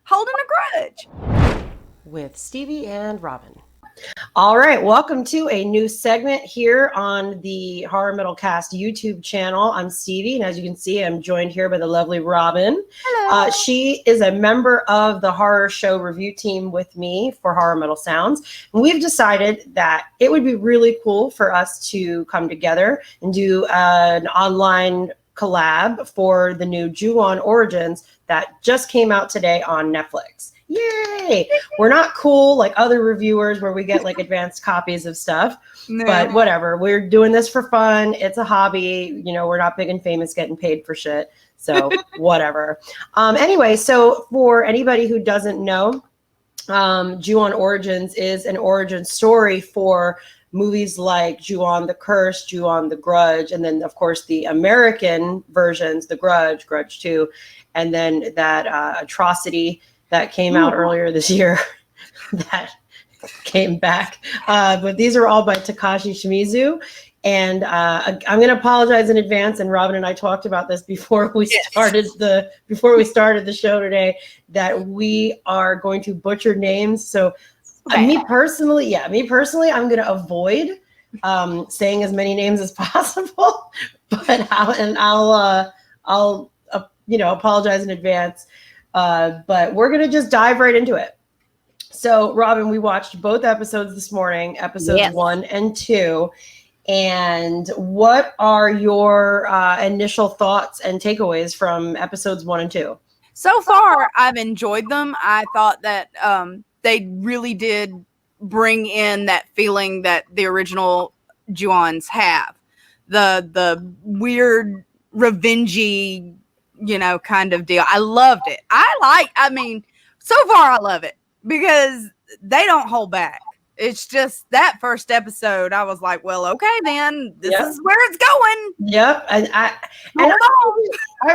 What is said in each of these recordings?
Holding a Grudge with Stevie and Robin. All right, welcome to a new segment here on the Horror Metal Cast YouTube channel. I'm Stevie, and as you can see, I'm joined here by the lovely Robin. Hello. She is a member of the horror show review team with me for Horror Metal Sounds. And we've decided that it would be really cool for us to come together and do an online collab for the new Ju-On Origins that just came out today on Netflix. Yay! We're not cool like other reviewers where we get like advanced copies of stuff, but whatever. We're doing this for fun. It's a hobby. You know, we're not big and famous getting paid for shit. So whatever. Anyway, so for anybody who doesn't know, Ju-On Origins is an origin story for movies like Ju-On the Curse, Ju-On the Grudge, and then of course the American versions, The Grudge, Grudge 2, and then that Atrocity that came out earlier this year that came back. But these are all by Takashi Shimizu. And I'm going to apologize in advance. And Robin and I talked about this before we started the show today, that we are going to butcher names. So me personally, I'm going to avoid saying as many names as possible. But I'll apologize in advance. But we're going to just dive right into it. So, Robin, we watched both episodes this morning, episodes 1 and 2. And what are your initial thoughts and takeaways from episodes 1 and 2? So far, I've enjoyed them. I thought that they really did bring in that feeling that the original Ju-Ons have. The weird, revengey, kind of deal. I loved it. So far I love it because they don't hold back. It's just that first episode, I was like, well, okay, then this is where it's going. Yep. And I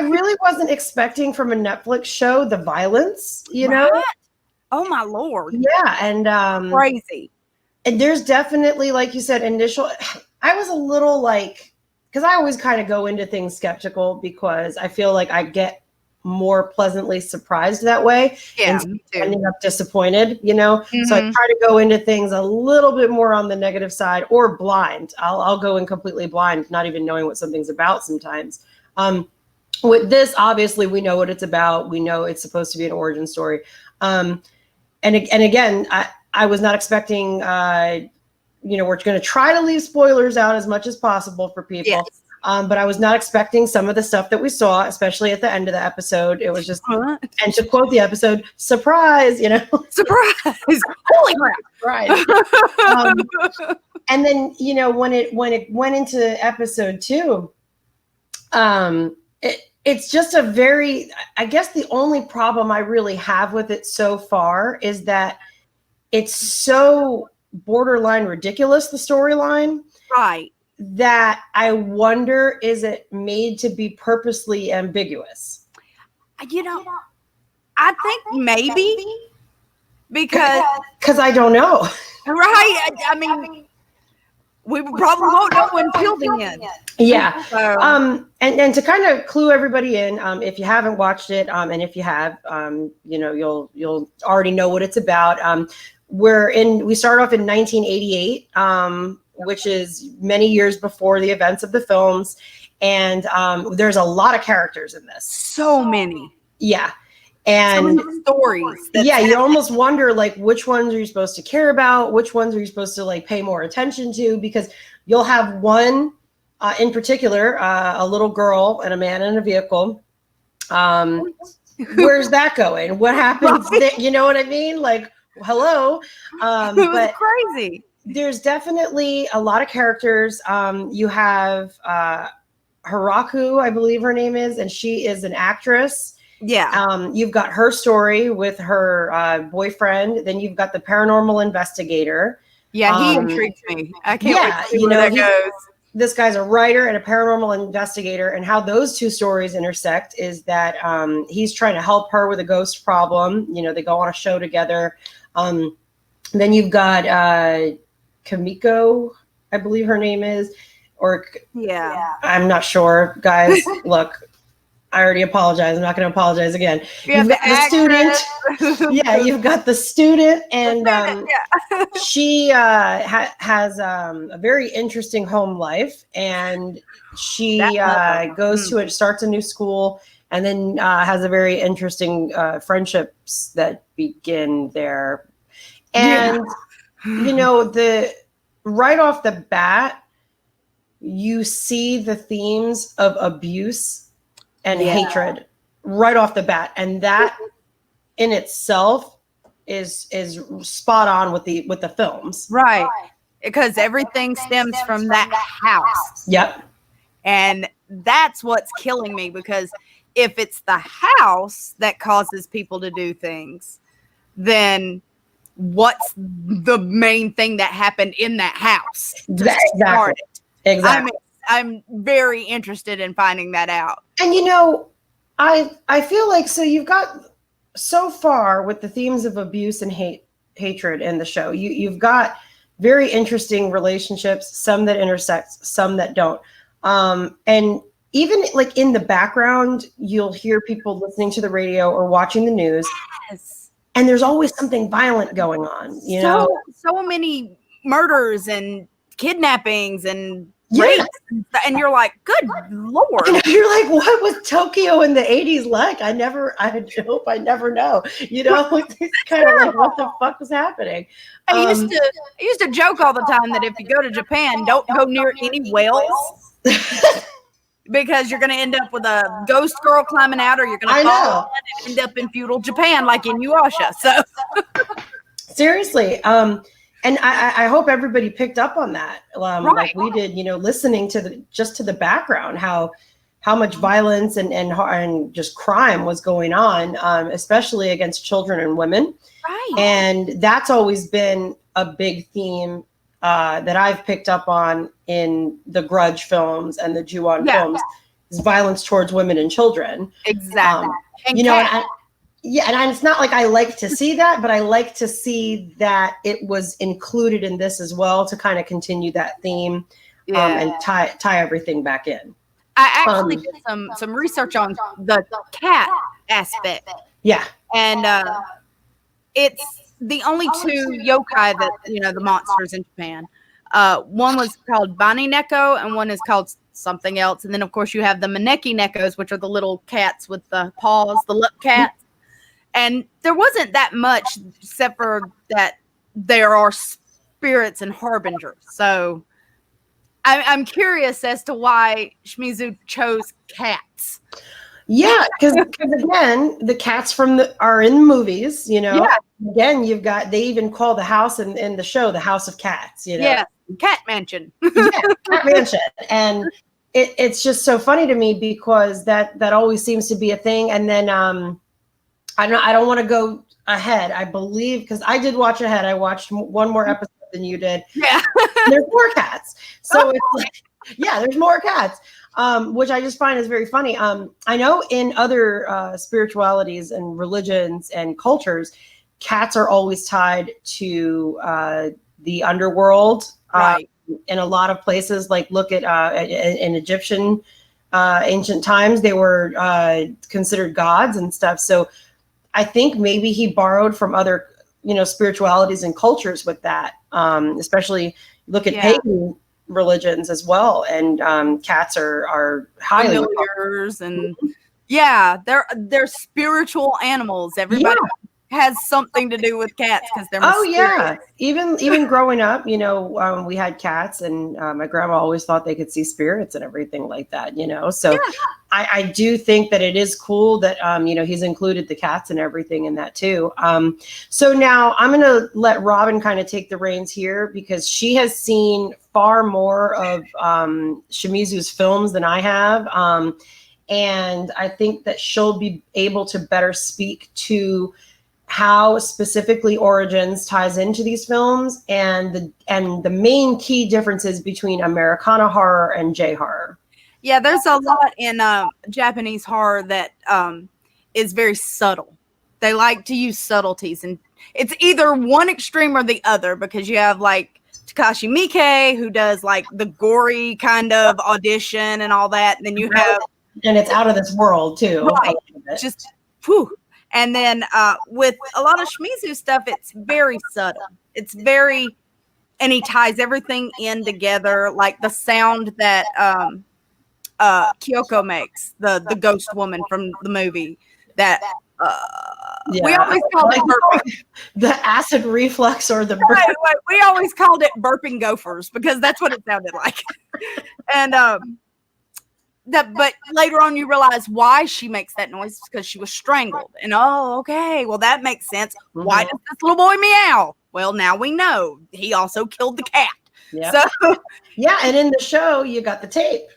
really wasn't expecting from a Netflix show the violence, know? Oh my Lord. Yeah. And crazy. And there's definitely, like you said, I was a little because I always kind of go into things skeptical because I feel like I get more pleasantly surprised that way. Yeah, and ending up disappointed, Mm-hmm. So I try to go into things a little bit more on the negative side or blind. I'll go in completely blind, not even knowing what something's about sometimes. With this, obviously, we know what it's about. We know it's supposed to be an origin story. And again, I was not expecting we're going to try to leave spoilers out as much as possible for people. Yes. But I was not expecting some of the stuff that we saw, especially at the end of the episode. It was just, and to quote the episode, surprise, Surprise. Holy crap. Right. And then, when it went into episode 2, it's just a very, I guess the only problem I really have with it so far is that it's so borderline ridiculous, the storyline, right, that I wonder, is it made to be purposely ambiguous? I think maybe because I don't know, right? I mean, we probably won't know until the end. Yeah. So. And to kind of clue everybody in, if you haven't watched it, and if you have, you'll already know what it's about. We start off in 1988, which is many years before the events of the films. And there's a lot of characters in this. So many. Yeah. And stories. You almost wonder, which ones are you supposed to care about? Which ones are you supposed to, pay more attention to? Because you'll have one in particular, a little girl and a man in a vehicle. Where's that going? What happens? You know what I mean? Hello. It was crazy. There's definitely a lot of characters. You have Hiraku, I believe her name is, and she is an actress. Yeah. You've got her story with her boyfriend. Then you've got the paranormal investigator. Yeah, he intrigues me. I can't wait to see where that goes. This guy's a writer and a paranormal investigator, and how those two stories intersect is that he's trying to help her with a ghost problem. They go on a show together. Then you've got Kamiko, I believe her name is, or yeah, I'm not sure, guys. Look, I already apologize. I'm not going to apologize again. You have You've got the student. Yeah, you've got the student, and yeah. she has a very interesting home life, and she goes to it, starts a new school, and then has a very interesting friendships that begin there. And you know, the right off the bat, you see the themes of abuse and hatred right off the bat, and that in itself is spot on with the films, Right. Because everything stems from that house. Yep. And that's what's killing me, because if it's the house that causes people to do things, then what's the main thing that happened in that house to start it? Exactly. I'm very interested in finding that out. And you know, I feel like, so you've got so far with the themes of abuse and hatred in the show, you've got very interesting relationships, some that intersect, some that don't. And even like in the background, you'll hear people listening to the radio or watching the news. Yes. And there's always something violent going on, you know? So many murders and kidnappings and rapes, and you're like, good Lord. And you're like, what was Tokyo in the 80s like? I hope I never know. You know, it's kind of like, what the fuck was happening? I used to joke all the time that if you go to Japan, don't go near any whales. Because you're going to end up with a ghost girl climbing out, or you're going to fall and end up in feudal Japan like in Yuasha. So seriously, and I hope everybody picked up on that, like we did. You know, listening to the background, how much violence and just crime was going on, especially against children and women. Right. And that's always been a big theme that I've picked up on in the Grudge films and the Ju-on films, is violence towards women and children. Exactly. And you know, and it's not like I like to see that, but I like to see that it was included in this as well, to kind of continue that theme, and tie everything back in. I actually did some research on the cat aspect. Yeah. And it's the only two yokai that, you know, the monsters in Japan. One was called Bani Neko, and one is called something else. And then, of course, you have the Maneki Nekos, which are the little cats with the paws, the lip cats. And there wasn't that much, except for that there are spirits and harbingers. So I'm curious as to why Shimizu chose cats. Yeah, because again, the cats are in the movies, you know. Yeah. Again, they even call the house in the show the House of Cats, you know. Yeah, Cat Mansion. Yeah, Cat Mansion. And it's just so funny to me, because that always seems to be a thing. And then I don't want to go ahead. I believe, because I did watch ahead. I watched one more episode than you did. Yeah. There's more cats. So it's like, yeah, there's more cats. Which I just find is very funny. I know in other spiritualities and religions and cultures, cats are always tied to the underworld. Right. In a lot of places, like look at in Egyptian ancient times, they were considered gods and stuff. So I think maybe he borrowed from other, you know, spiritualities and cultures with that. Especially look at pagan religions as well, and cats are highly familiars, and they're spiritual animals. Everybody has something to do with cats because they're mysterious. Even growing up, you know, we had cats, and my grandma always thought they could see spirits and everything like that, you know. So I do think that it is cool that you know, he's included the cats and everything in that too. So now I'm gonna let Robin kind of take the reins here, because she has seen far more of Shimizu's films than I have, and I think that she'll be able to better speak to how specifically Origins ties into these films, and the main key differences between Americana horror and J-horror. Yeah, there's a lot in Japanese horror that is very subtle. They like to use subtleties, and it's either one extreme or the other, because you have like Takashi Miike, who does like the gory kind of audition and all that. And then you have And it's out of this world too. Right. Just whew. And then with a lot of Shimizu stuff, it's very subtle. It's very, and he ties everything in together, like the sound that Kyoko makes, the ghost woman from the movie. That we always called it burping. The acid reflux or the right. We always called it burping gophers because that's what it sounded like. And but later on you realize why she makes that noise because she was strangled. And okay, well that makes sense. Mm-hmm. Why does this little boy meow? Well, now we know he also killed the cat. Yeah. So yeah, and in the show you got the tape.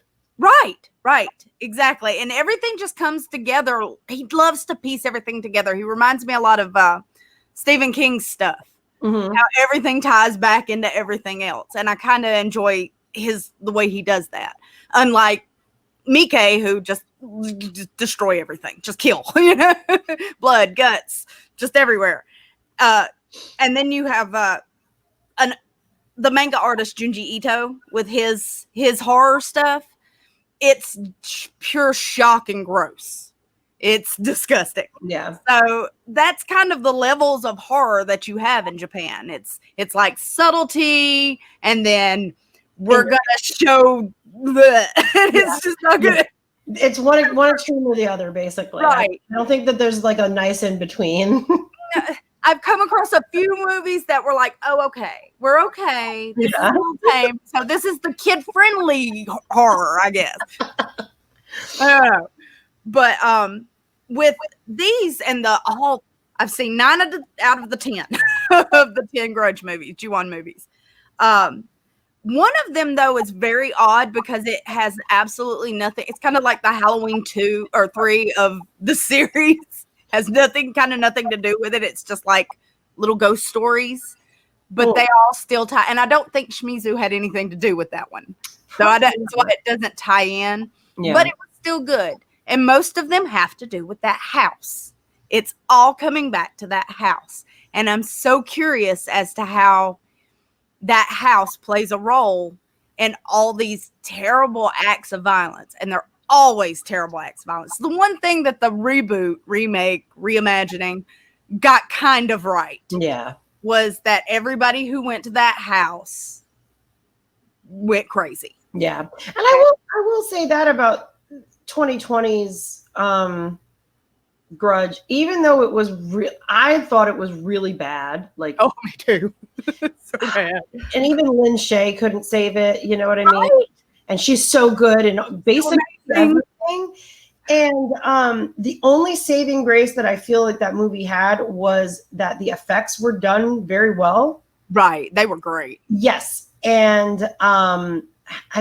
Right, exactly. And everything just comes together. He loves to piece everything together. He reminds me a lot of Stephen King's stuff. Mm-hmm. How everything ties back into everything else. And I kind of enjoy the way he does that. Unlike Miike, who just destroy everything, just kill, blood, guts, just everywhere. And then you have the manga artist Junji Ito with his horror stuff. It's pure shock and gross. It's disgusting. Yeah. So that's kind of the levels of horror that you have in Japan. It's like subtlety, and then we're gonna show it's just not good. It's one extreme or the other, basically. Right. I don't think that there's like a nice in between. I've come across a few movies that were like, oh, okay, we're okay. This is a little tame. So this is the kid-friendly horror, I guess. I don't know. But with these and I've seen 9 out of the 10 of the 10 Grudge movies, Ju-on movies. One of them, though, is very odd because it has absolutely nothing. It's kind of like the Halloween 2 or 3 of the series. Has nothing to do with it. It's just like little ghost stories, but they all still tie. And I don't think Shimizu had anything to do with that one, so it doesn't tie in. Yeah. But it was still good, and most of them have to do with that house. It's all coming back to that house, and I'm so curious as to how that house plays a role in all these terrible acts of violence, and they're always terrible acts of violence. The one thing that the reboot, remake, reimagining got kind of right, was that everybody who went to that house went crazy. Yeah, and I will say that about 2020's Grudge, even though it was I thought it was really bad. Like, oh, me too. So bad. And even Lin Shaye couldn't save it. You know what I mean? Right. And she's so good and basically everything. And the only saving grace that I feel like that movie had was that the effects were done very well. Right. They were great. Yes. And I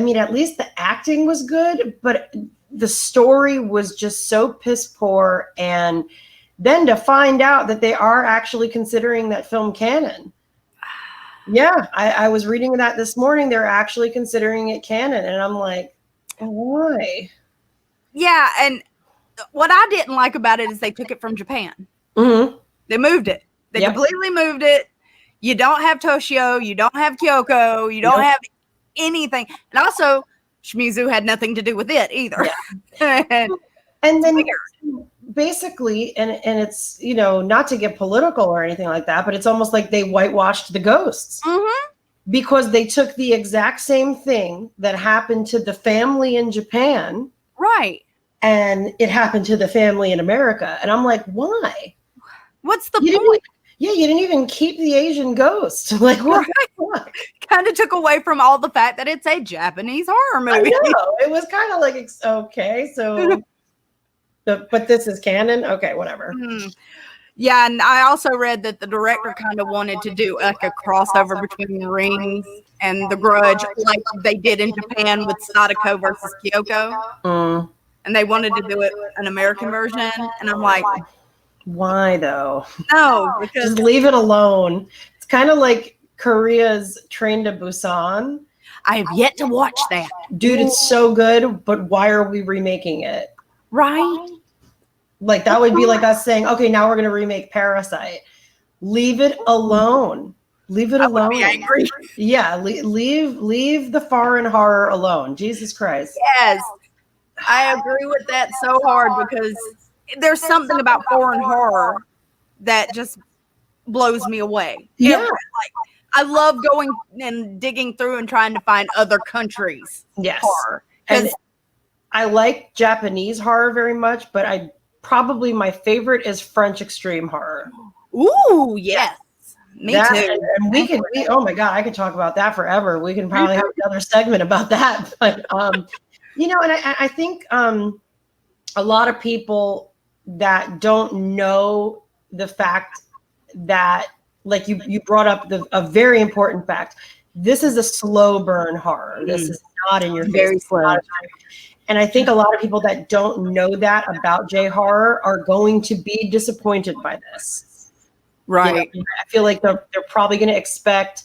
mean, at least the acting was good, but the story was just so piss poor. And then to find out that they are actually considering that film canon. Yeah, I was reading that this morning. They're actually considering it canon. And I'm like, why? Yeah, and what I didn't like about it is they took it from Japan. Mm-hmm. They moved it. They completely moved it. You don't have Toshio. You don't have Kyoko. You don't have anything. And also, Shimizu had nothing to do with it either. Yeah. and then basically, and it's, not to get political or anything like that, but it's almost like they whitewashed the ghosts. Mm-hmm. Because they took the exact same thing that happened to the family in Japan. Right. And it happened to the family in America. And I'm like, why? What's the point? You didn't even keep the Asian ghost. Like, what? Right. Kind of took away from all the fact that it's a Japanese horror movie. I know. It was kind of like, okay, so, but this is canon? Okay, whatever. Mm-hmm. Yeah, and I also read that the director kind of wanted to do like a crossover between Rings and The Grudge, like they did in Japan with Sadako versus Kyoko. Mm. And they wanted to do it an American version. And I'm like, why though? No, because just leave it alone. It's kind of like Korea's Train to Busan. I have yet to watch that. Dude, it's so good, but why are we remaking it? Right? Like that would be like us saying, okay, now we're going to remake Parasite. Leave it alone. Leave it alone. Would be angry. Yeah, leave the foreign horror alone. Jesus Christ. Yes. I agree with that so hard because there's something about foreign horror that just blows me away. Yeah. I love going and digging through and trying to find other countries' Yes. horror. And 'Cause- I like Japanese horror very much, but probably my favorite is French extreme horror. ooh, yes. Me That, too. and oh my God, I could talk about that forever. We can probably have another segment about that. But, you know, and I think a lot of people that don't know the fact that, like you brought up a very important fact. This is a slow burn horror. This is not in your face. Very slow. And I think a lot of people that don't know that about J horror are going to be disappointed by this. Right. You know, I feel like they're probably going to expect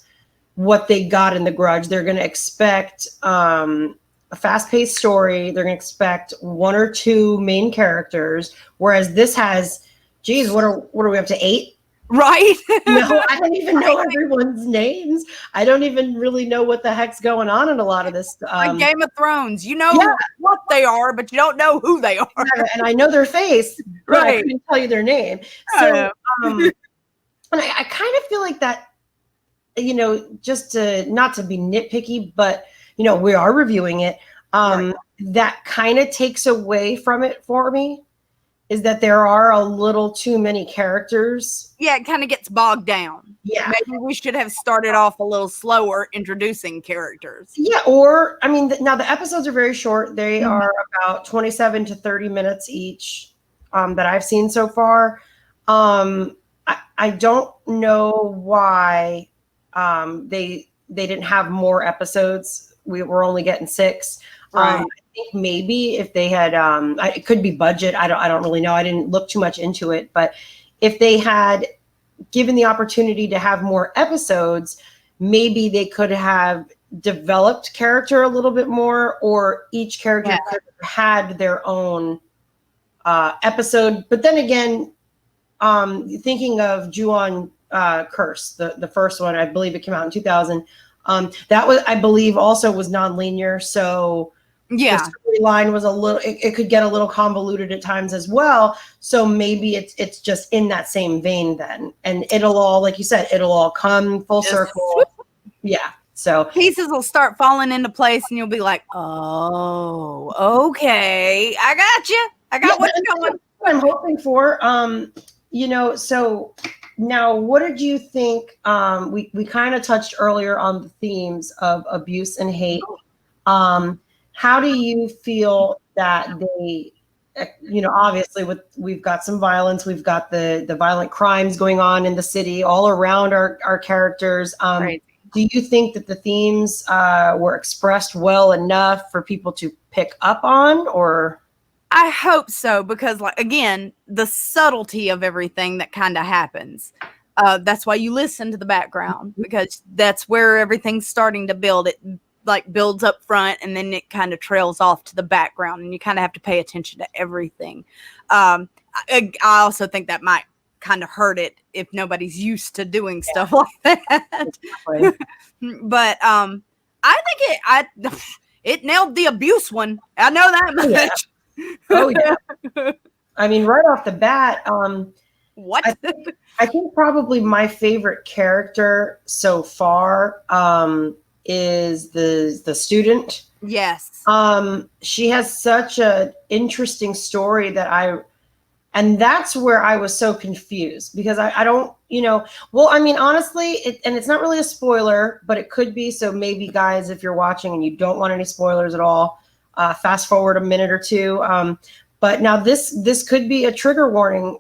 what they got in The Grudge. They're going to expect a fast-paced story. They're going to expect one or two main characters, whereas this has, geez, what are we up to 8? Right. No, I don't even know everyone's names. I don't even really know what the heck's going on in a lot of this. Like Game of Thrones, you know Yeah. what they are, but you don't know who they are. And I know their face, but I Right. couldn't tell you their name. So, and I kind of feel like that, you know, just not to be nitpicky, but, you know, we are reviewing it. Right. That kind of takes away from it for me, is that there are a little too many characters. Yeah, it kind of gets bogged down. Yeah. Maybe we should have started off a little slower introducing characters. Yeah. Or, I mean, now the episodes are very short. They are about 27 to 30 minutes each that I've seen so far. I don't know why they didn't have more episodes. We were only getting 6. Right. I think maybe if they had, it could be budget. I don't really know. I didn't look too much into it, but if they had given the opportunity to have more episodes, maybe they could have developed character a little bit more, or each character could have had their own episode. But then again, thinking of Ju-on Curse, the first one, I believe it came out in 2000. That was, I believe, also was non-linear. So Yeah. the storyline was a little, it could get a little convoluted at times as well. So maybe it's just in that same vein then. And it'll all, like you said, it'll all come full Just- circle. Yeah. So Pieces will start falling into place and you'll be like, oh, okay. I got you. I got what's going. what I'm hoping for. You know, so now what did you think? We kind of touched earlier on the themes of abuse and hate. How do you feel that they, you know, obviously we've got some violence, we've got the violent crimes going on in the city all around our characters. Right. Do you think that the themes were expressed well enough for people to pick up on, or? I hope so, because like again, the subtlety of everything that kind of happens. That's why you listen to the background, because that's where everything's starting to build. It like builds up front and then it kind of trails off to the background, and you kind of have to pay attention to everything. I also think that might kind of hurt it if nobody's used to doing stuff like that. But I think it nailed the abuse one. I know that much. Yeah. Oh yeah. I mean, right off the bat, What? I think probably my favorite character so far is the student. Yes. She has such an interesting story and that's where I was so confused, because I don't, you know, well, I mean, honestly, and it's not really a spoiler, but it could be. So maybe guys, if you're watching and you don't want any spoilers at all, fast forward a minute or two. But now this could be a trigger warning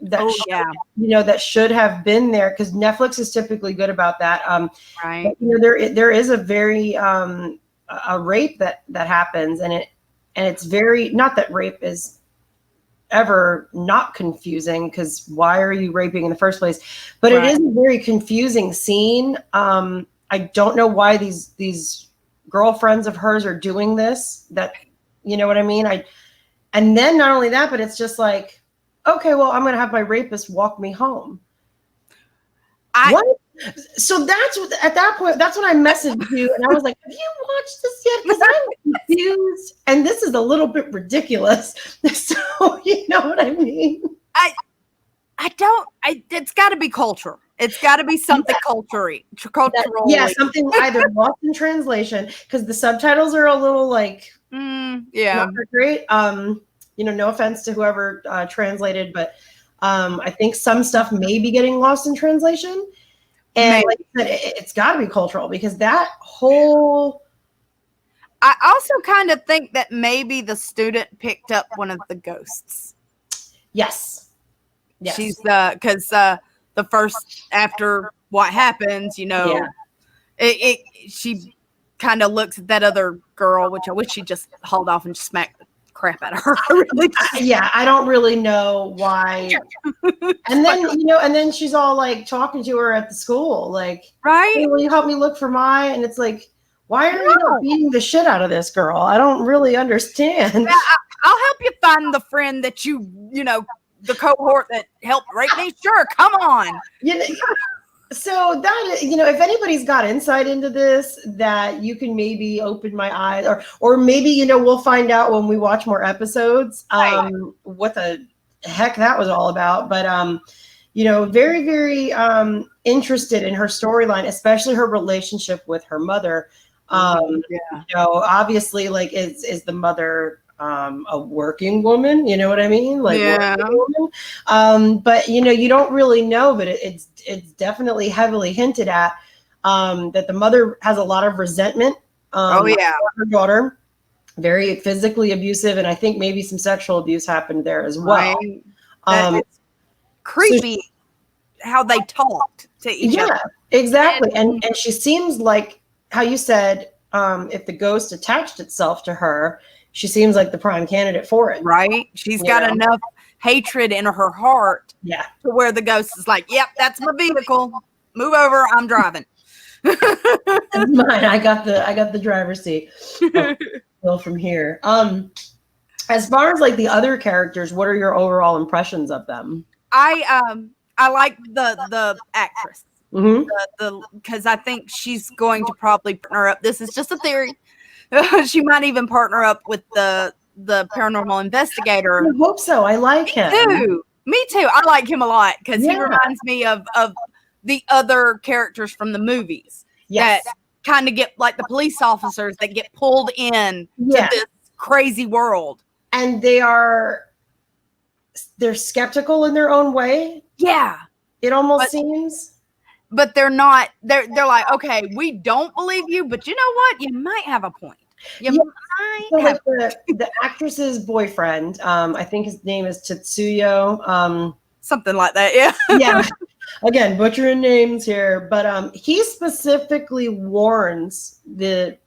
that you know, that should have been there, because Netflix is typically good about that. Right. But, you know, there is a very a rape that happens, and it's very, not that rape is ever not confusing, because why are you raping in the first place? But it is a very confusing scene. I don't know why these girlfriends of hers are doing this. That, you know what I mean? And then not only that, but it's just like, okay, well, I'm going to have my rapist walk me home. So that's what, at that point, that's when I messaged you and I was like, have you watched this yet? Because I'm confused and this is a little bit ridiculous. So you know what I mean? It's got to be culture. It's got to be something cultural. Yeah, something either lost in translation because the subtitles are a little like yeah, not that great. No offense to whoever translated, but I think some stuff may be getting lost in translation. And like I said, it's got to be cultural because that whole. I also kind of think that maybe the student picked up one of the ghosts. Yes. She's because the first after what happens, she kind of looks at that other girl, which I wish she just hauled off and just smacked the crap out of her. Yeah, I don't really know why. And then and then she's all like talking to her at the school, like, right? Hey, will you help me look for Mai? And it's like, why are you not beating the shit out of this girl? I don't really understand. Yeah, I'll help you find the friend that the cohort that helped rape me. Sure, come on. So that if anybody's got insight into this, that you can maybe open my eyes, or maybe we'll find out when we watch more episodes what the heck that was all about. But very, very interested in her storyline, especially her relationship with her mother. Obviously, like is the mother a working woman, you know what I mean? Like, woman. But you don't really know, but it's definitely heavily hinted at that the mother has a lot of resentment. For her daughter, very physically abusive, and I think maybe some sexual abuse happened there as well. Right. It's creepy how they talked to each other. Exactly. And she seems like how you said, if the ghost attached itself to her, she seems like the prime candidate for it. Right. She's got enough hatred in her heart to where the ghost is like, yep, that's my vehicle. Move over. I'm driving. That's mine. I got the driver's seat. Go from here. As far as like the other characters, what are your overall impressions of them? I like the actress. Because I think she's going to probably partner up. This is just a theory. She might even partner up with the paranormal investigator. I hope so. I like him. Me too. I like him a lot because he reminds me of the other characters from the movies that kind of get like the police officers that get pulled in to this crazy world. And they're skeptical in their own way. Yeah. It almost seems. But they're not, they're like, okay, we don't believe you, but you know what? You might have a point. Like the actress's boyfriend, I think his name is Tetsuyo. Something like that, yeah. Again, butchering names here, but he specifically warns the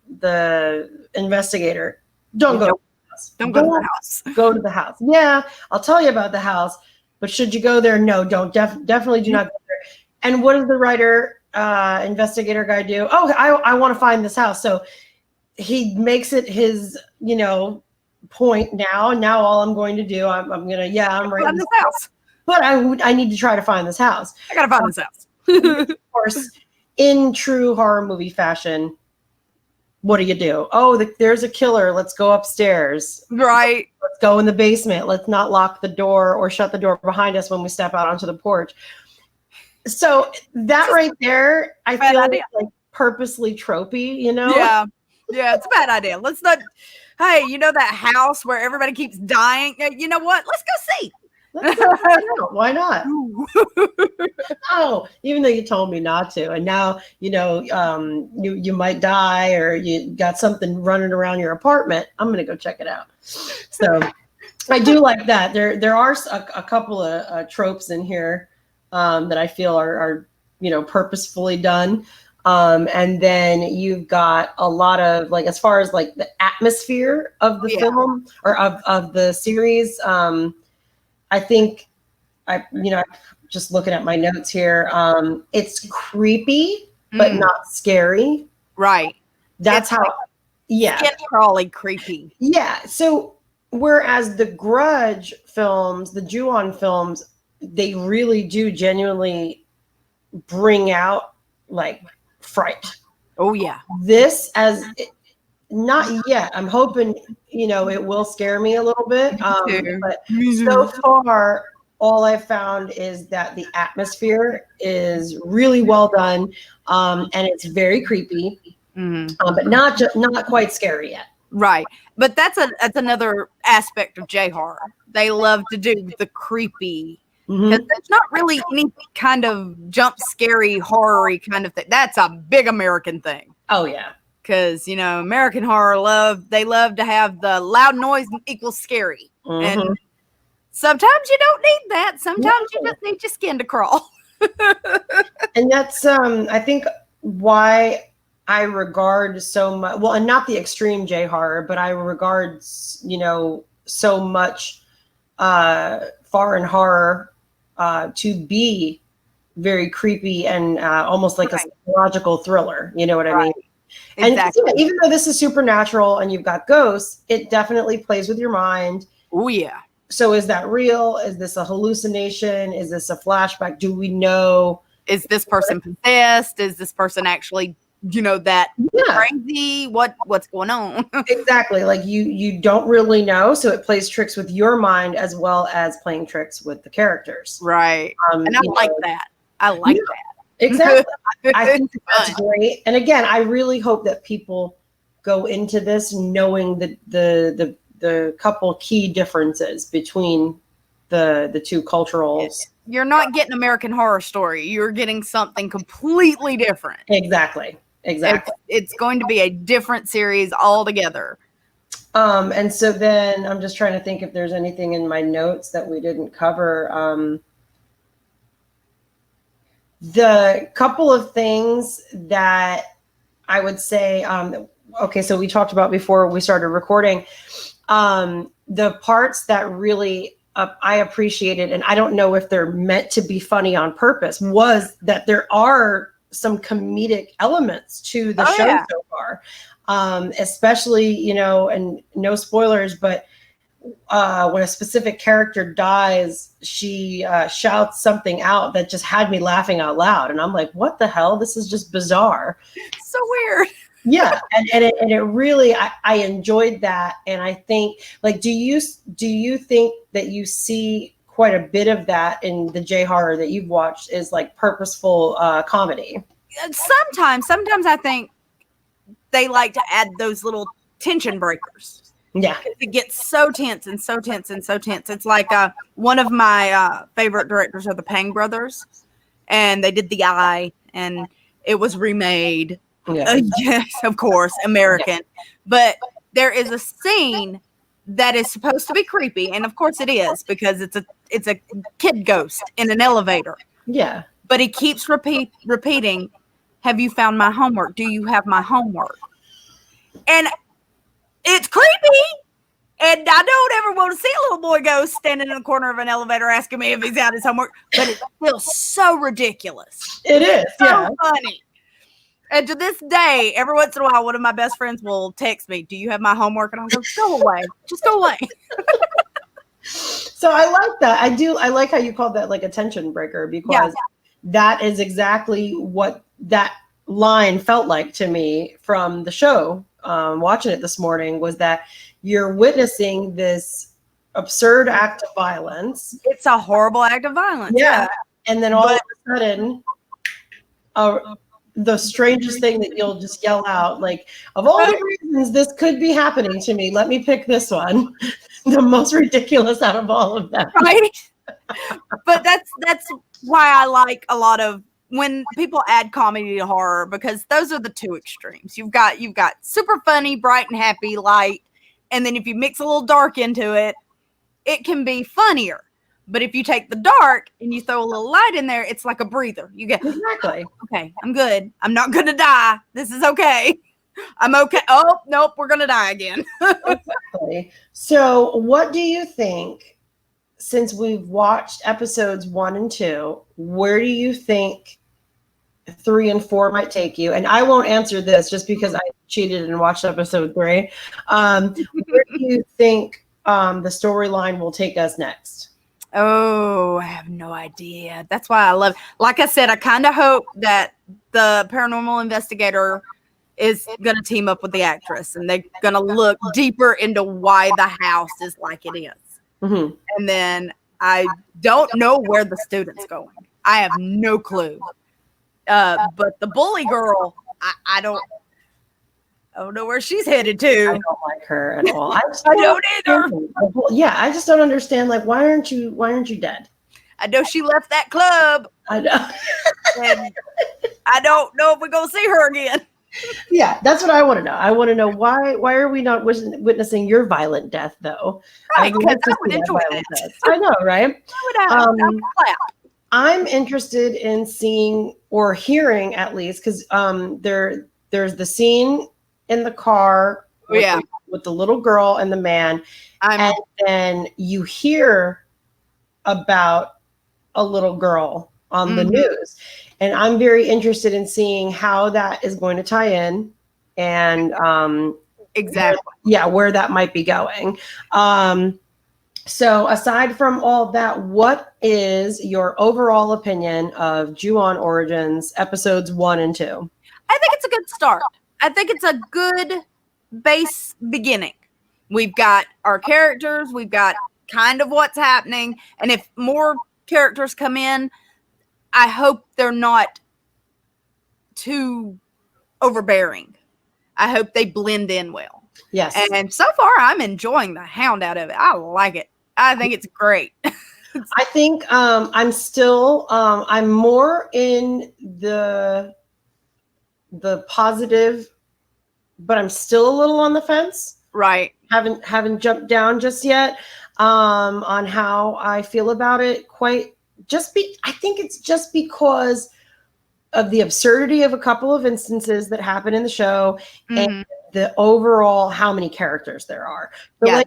investigator, don't go to the house. Don't go to the house. Go to the house. Yeah, I'll tell you about the house, but should you go there? No, don't. Definitely do not go there. And what does the writer, investigator guy do? Oh, I want to find this house. So he makes it his, point now. Now all I'm going to do, I'm right in this house. But I need to try to find this house. I got to find this house. Of course, in true horror movie fashion, what do? Oh, there's a killer. Let's go upstairs. Right. Let's go in the basement. Let's not lock the door or shut the door behind us when we step out onto the porch. So that right there, I feel like purposely tropey, Yeah, it's a bad idea. Let's not. Hey, that house where everybody keeps dying? You know what? Let's go see. Let's go find out. Why not? Oh, even though you told me not to, and now you might die or you got something running around your apartment. I'm gonna go check it out. So I do like that. There are a couple of tropes in here that I feel are purposefully done. And then you've got a lot of as far as the atmosphere of the film or of the series. I think just looking at my notes here, it's creepy, but not scary. Right. That's how, skin crawly creepy. Yeah. So whereas the Grudge films, the Ju-on films, they really do genuinely bring out like fright. Oh yeah. This not yet. I'm hoping, it will scare me a little bit. too. But Me so too. far, all I've found is that the atmosphere is really well done, and it's very creepy, Mhm. but not quite scary yet. Right. But that's another aspect of J horror. They love to do the creepy. Mhm. Because there's not really any kind of jump scary horror-y kind of thing. That's a big American thing. Oh yeah. Because American horror love to have the loud noise equals scary. Mhm. And sometimes you don't need that. Sometimes you No. just need your skin to crawl. And that's I think why I regard so much, well, and not the extreme J horror, but I regard so much foreign horror to be very creepy and almost like a Right. psychological thriller. You know what I Right. mean? And Exactly. yeah, even though this is supernatural and you've got ghosts, it definitely plays with your mind. Oh yeah. So is that real? Is this a hallucination? Is this a flashback? Do we know? Is this person possessed? Is this person actually, that Yeah, crazy? What's going on? exactly. Like you don't really know. So it plays tricks with your mind as well as playing tricks with the characters. Right. And I like that. I like Yeah. that. Exactly. I think It's that's fun. great. And again, I really hope that people go into this knowing the couple key differences between the two culturals. You're not getting American Horror Story. You're getting something completely different. Exactly. It's going to be a different series altogether. And so then I'm just trying to think if there's anything in my notes that we didn't cover. The couple of things that I would say, okay, so we talked about before we started recording, the parts that really I appreciated, and I don't know if they're meant to be funny on purpose, was that there are some comedic elements to the show so far, especially, and no spoilers, but when a specific character dies, she shouts something out that just had me laughing out loud. And I'm like, what the hell? This is just bizarre. So weird. Yeah. And it really, I enjoyed that. And I think, like, do you think that you see quite a bit of that in the J horror that you've watched is like purposeful comedy? Sometimes I think they like to add those little tension breakers. Yeah. It gets so tense and so tense and so tense. It's like one of my favorite directors are the Pang brothers, and they did The Eye, and it was remade. Yeah. Yes, of course, American. But there is a scene that is supposed to be creepy, and of course it is because it's a kid ghost in an elevator. Yeah. But he keeps repeating, "Have you found my homework? Do you have my homework?" And it's creepy, and I don't ever want to see a little boy ghost standing in the corner of an elevator asking me if he's out his homework, but it feels so ridiculous. It is. So Yeah. funny. And to this day, every once in a while, one of my best friends will text me, "Do you have my homework?" And I'll go, "Go away. Just go away." So I like that. I like how you called that like a tension breaker, because that is exactly what that line felt like to me from the show. Watching it this morning, was that you're witnessing this absurd act of violence. It's a horrible act of violence. Yeah. And then all of a sudden, the strangest thing that you'll just yell out, like, of all the reasons this could be happening to me, let me pick this one. The most ridiculous out of all of them. Right. But that's why I like a lot of when people add comedy to horror, because those are the two extremes. You've got super funny, bright and happy, light, and then if you mix a little dark into it, it can be funnier. But if you take the dark and you throw a little light in there, it's like a breather. You get, Exactly. okay, I'm good. I'm not gonna die. This is okay. I'm okay. Oh nope, we're gonna die again. Exactly. So what do you think, since we've watched episodes 1 and 2, where do you think 3 and 4 might take you? And I won't answer this just because I cheated and watched episode 3. Where do you think the storyline will take us next? Oh, I have no idea. That's why I love, like I said, I kind of hope that the paranormal investigator is going to team up with the actress, and they're going to look deeper into why the house is like it is. Mhm. And then I don't know where the student's going. I have no clue. But the bully girl, I don't know where she's headed I to. don't like her at all. I don't either. Yeah, I just don't understand. Like, why aren't you dead? I know she left that club, I know. and I don't know if we're going to see her again. Yeah, that's what I want to know. I want to know why are we not witnessing your violent death though? Right, would because like to I would see that enjoy violent that. death. I know, right? I would clap. I'm interested in seeing or hearing at least because there's the scene in the car with the little girl and the man, and then you hear about a little girl on the news, and I'm very interested in seeing how that is going to tie in, and exactly where that might be going. So aside from all that, what is your overall opinion of Ju-on Origins episodes 1 and 2? I think it's a good start. I think it's a good base beginning. We've got our characters, we've got kind of what's happening, and if more characters come in, I hope they're not too overbearing. I hope they blend in well. Yes. And so far, I'm enjoying the hound out of it. I like it. I think it's great. I think I'm still I'm more in the positive, but I'm still a little on the fence. Right. Haven't jumped down just yet on how I feel about it. I think it's just because of the absurdity of a couple of instances that happen in the show and the overall how many characters there are. So I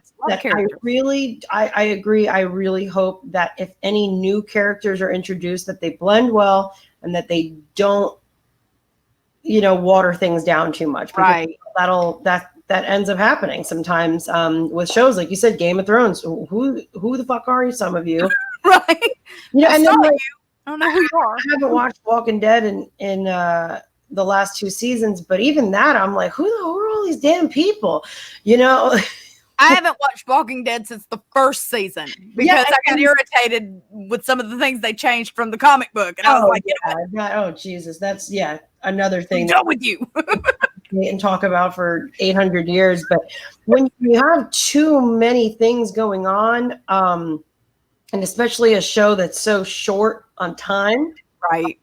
agree. I really hope that if any new characters are introduced, that they blend well and that they don't, water things down too much. Right. That ends up happening sometimes with shows like you said, Game of Thrones. Who the fuck are you? Some of you, right? And then I don't know who you are. I haven't watched Walking Dead in the last 2 seasons, but even that, I'm like, who are all these damn people? I haven't watched Walking Dead since the first season because I got irritated with some of the things they changed from the comic book, and I was like, oh Jesus, that's another thing. I'm done with you. And talk about for 800 years, but when you have too many things going on, and especially a show that's so short on time, right?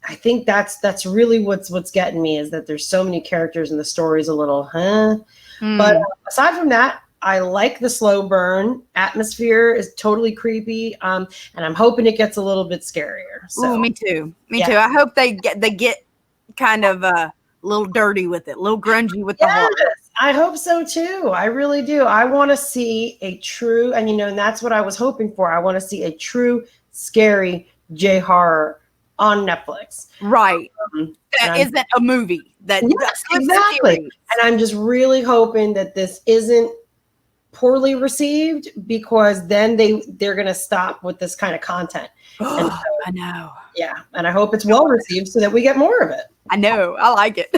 I think that's really what's getting me is that there's so many characters and the story's a little, But aside from that, I like the slow burn. Atmosphere is totally creepy, and I'm hoping it gets a little bit scarier. So, me too. Me too. I hope they get kind of a little dirty with it, a little grungy with the horror. I hope so too. I really do. I want to see a true, and that's what I was hoping for. I want to see a true scary J horror on Netflix. Right. That isn't a movie. Exactly. And I'm just really hoping that this isn't poorly received, because then they're going to stop with this kind of content. And so, I know. Yeah. And I hope it's well received so that we get more of it. I know. I like it.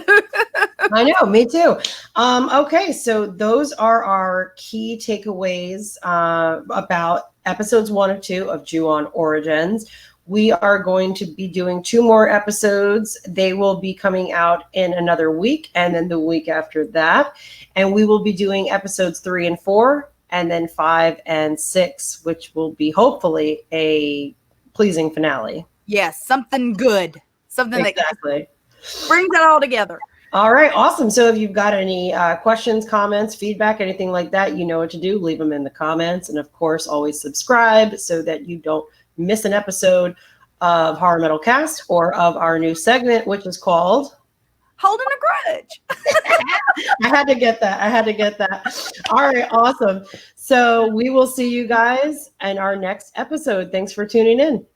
I know. Me too. Okay. So those are our key takeaways about episodes 1 and 2 of Ju-on Origins. We are going to be doing 2 more episodes. They will be coming out in another week and then the week after that. And we will be doing episodes 3 and 4 and then 5 and 6, which will be hopefully a pleasing finale. Yes, something good. Something exactly. that brings it all together. All right, awesome. So if you've got any questions, comments, feedback, anything like that, you know what to do. Leave them in the comments. And of course, always subscribe so that you don't miss an episode of Horror Metal Cast or of our new segment, which is called Holding a Grudge. I had to get that. All right, awesome. So we will see you guys in our next episode. Thanks for tuning in.